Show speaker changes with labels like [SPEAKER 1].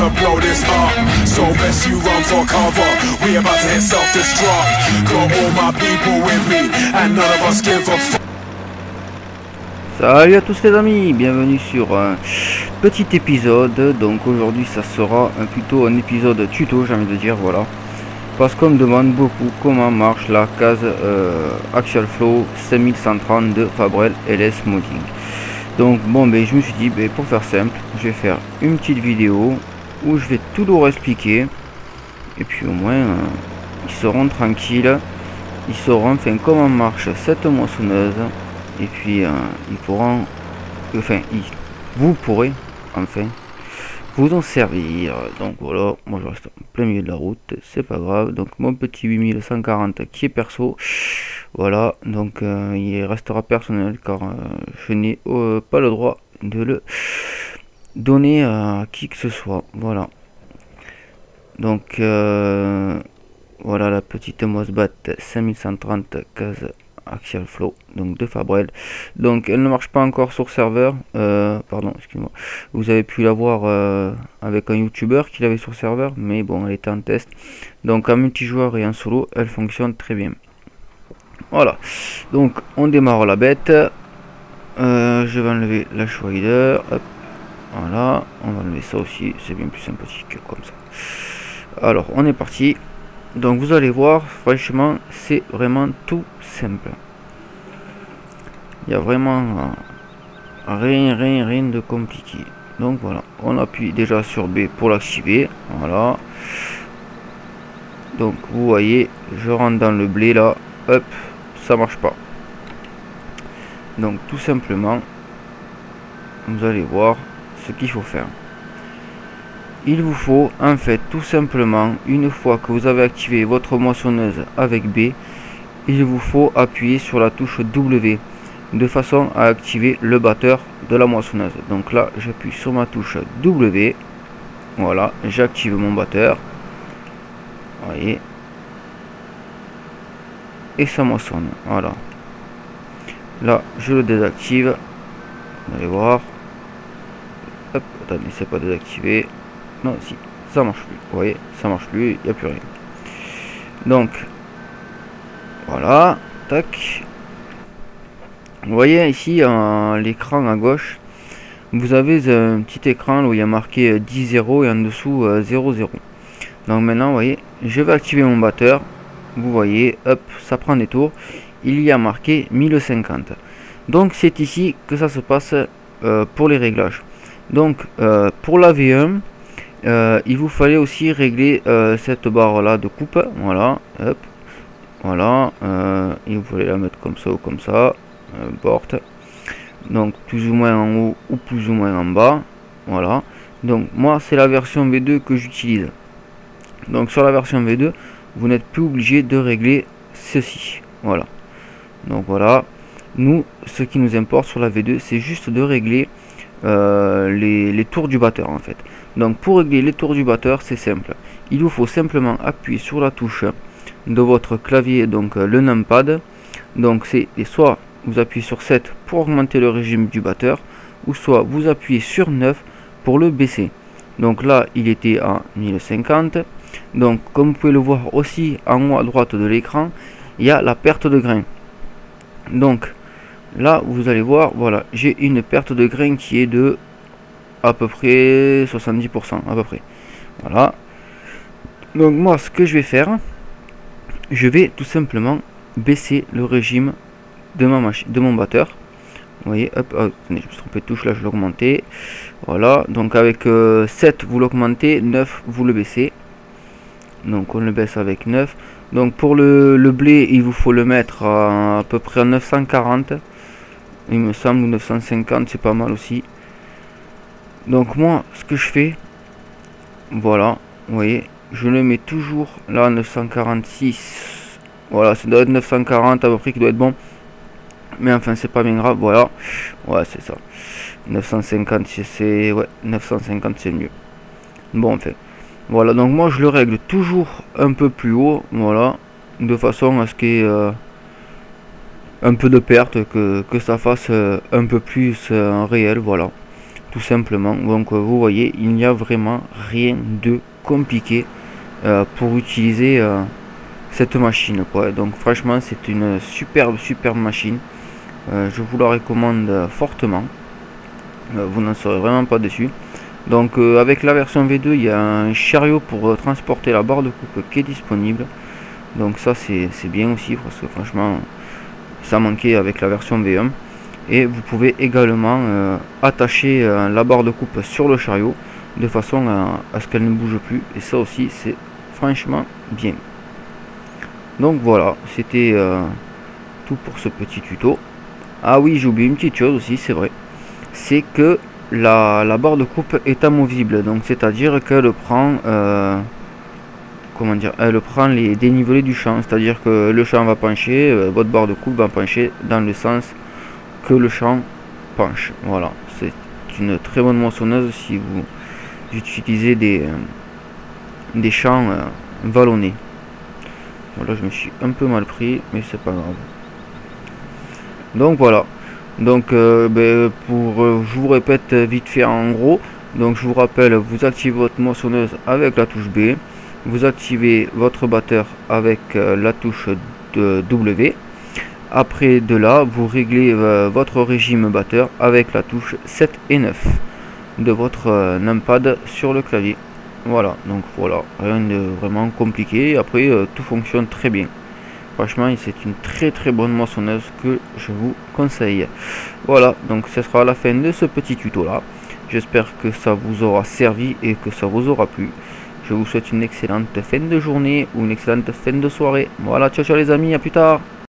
[SPEAKER 1] to blow this up. So best you run for cover. We about to hit self-destruct. Got all my people with me, and none of us give a fuck.
[SPEAKER 2] Salut à tous les amis, bienvenue sur un petit épisode. Donc aujourd'hui ça sera plutôt un épisode tuto, j'ai envie de dire, voilà. Parce qu'on me demande beaucoup comment marche la case Axial Flow 5130 de Fabrel LS Modding. Donc bon, ben je me suis dit, ben, pour faire simple, je vais faire une petite vidéo où je vais tout leur expliquer. Et puis au moins ils seront tranquilles, ils sauront enfin comment marche cette moissonneuse. Et puis ils pourront, enfin vous pourrez enfin vous en servir. Donc voilà, moi je reste en plein milieu de la route, c'est pas grave. Donc mon petit 8140 qui est perso, voilà, donc il restera personnel car je n'ai pas le droit de le donner à qui que ce soit. Voilà, donc voilà la petite Mosbat 5130 case Axial Flow, donc de Fabrel. Donc elle ne marche pas encore sur serveur, pardon, excuse-moi, vous avez pu la voir avec un youtubeur qui l'avait sur serveur, mais bon, elle était en test. Donc en multijoueur et en solo elle fonctionne très bien. Voilà, donc on démarre la bête. Je vais enlever la Schweider, hop, voilà, on va enlever ça aussi, c'est bien plus sympathique comme ça. Alors on est parti. Donc vous allez voir, franchement c'est vraiment tout simple. Il y a vraiment rien de compliqué. Donc voilà, on appuie déjà sur B pour l'activer. Voilà, donc vous voyez, je rentre dans le blé là, hop, ça marche pas. Donc tout simplement, vous allez voir ce qu'il faut faire. Il vous faut en fait tout simplement, une fois que vous avez activé votre moissonneuse avec B, il vous faut appuyer sur la touche W de façon à activer le batteur de la moissonneuse. Donc là j'appuie sur ma touche W, voilà, j'active mon batteur, vous voyez, et ça moissonne. Voilà, là je le désactive, vous allez voir, hop, attendez, c'est pas désactivé. Non, si, ça marche plus. Vous voyez, ça marche plus, il n'y a plus rien. Donc, voilà, tac. Vous voyez ici, à l'écran à gauche, vous avez un petit écran où il y a marqué 10-0 et en dessous 0-0. Donc maintenant, vous voyez, je vais activer mon batteur. Vous voyez, hop, ça prend des tours. Il y a marqué 1050. Donc, c'est ici que ça se passe pour les réglages. Donc, pour la V1, il vous fallait aussi régler cette barre là de coupe, voilà, hop, voilà, il vous fallait la mettre comme ça ou comme ça, porte, donc plus ou moins en haut ou plus ou moins en bas, voilà. Donc moi c'est la version V2 que j'utilise. Donc sur la version V2 vous n'êtes plus obligé de régler ceci, voilà. Donc voilà, nous ce qui nous importe sur la V2 c'est juste de régler les tours du batteur en fait. Donc pour régler les tours du batteur c'est simple, il vous faut simplement appuyer sur la touche de votre clavier, donc le numpad. Donc c'est soit vous appuyez sur 7 pour augmenter le régime du batteur, ou soit vous appuyez sur 9 pour le baisser. Donc là il était à 1050. Donc comme vous pouvez le voir aussi en haut à droite de l'écran, il y a la perte de grain. Donc là vous allez voir, voilà, j'ai une perte de grain qui est de à peu près 70% à peu près, voilà. Donc moi ce que je vais faire, je vais tout simplement baisser le régime de ma machine, de mon batteur. Vous voyez, hop, hop, je me suis trompé de touche, là je l'ai augmenté, voilà. Donc avec 7 vous l'augmentez, 9 vous le baissez, donc on le baisse avec 9. Donc pour le blé il vous faut le mettre à peu près à 940 il me semble, ou 950, c'est pas mal aussi. Donc moi ce que je fais, voilà, vous voyez, je le mets toujours là à 946, voilà, ça doit être 940 à peu près qui doit être bon, mais enfin c'est pas bien grave, voilà, ouais c'est ça, 950 c'est, ouais, 950 c'est mieux. Bon enfin, voilà, donc moi je le règle toujours un peu plus haut, voilà, de façon à ce qu'il y ait un peu de perte, que ça fasse un peu plus réel, voilà. tout simplement. Donc vous voyez, il n'y a vraiment rien de compliqué pour utiliser cette machine, quoi. Donc franchement, c'est une superbe machine. Je vous la recommande fortement. Vous n'en serez vraiment pas déçus. Donc avec la version V2, il y a un chariot pour transporter la barre de coupe qui est disponible. Donc ça c'est bien aussi, parce que franchement ça manquait avec la version V1. Et vous pouvez également attacher la barre de coupe sur le chariot de façon à ce qu'elle ne bouge plus, et ça aussi c'est franchement bien. Donc voilà, c'était tout pour ce petit tuto. Ah oui, j'ai oublié une petite chose aussi, c'est vrai, c'est que la barre de coupe est amovible, donc c'est à dire qu'elle prend comment dire, elle prend les dénivelés du champ, c'est à dire que le champ va pencher, votre barre de coupe va pencher dans le sens que le champ penche. Voilà, c'est une très bonne moissonneuse si vous utilisez des champs vallonnés. Voilà, je me suis un peu mal pris, mais c'est pas grave. Donc voilà, donc je vous répète vite fait en gros. Donc je vous rappelle, vous activez votre moissonneuse avec la touche B, vous activez votre batteur avec la touche de W. Après de là, vous réglez votre régime batteur avec la touche 7 et 9 de votre numpad sur le clavier. Voilà, donc voilà, rien de vraiment compliqué. Après, tout fonctionne très bien. Franchement, c'est une très bonne moissonneuse que je vous conseille. Voilà, donc ce sera la fin de ce petit tuto là. J'espère que ça vous aura servi et que ça vous aura plu. Je vous souhaite une excellente fin de journée ou une excellente fin de soirée. Voilà, ciao les amis, à plus tard.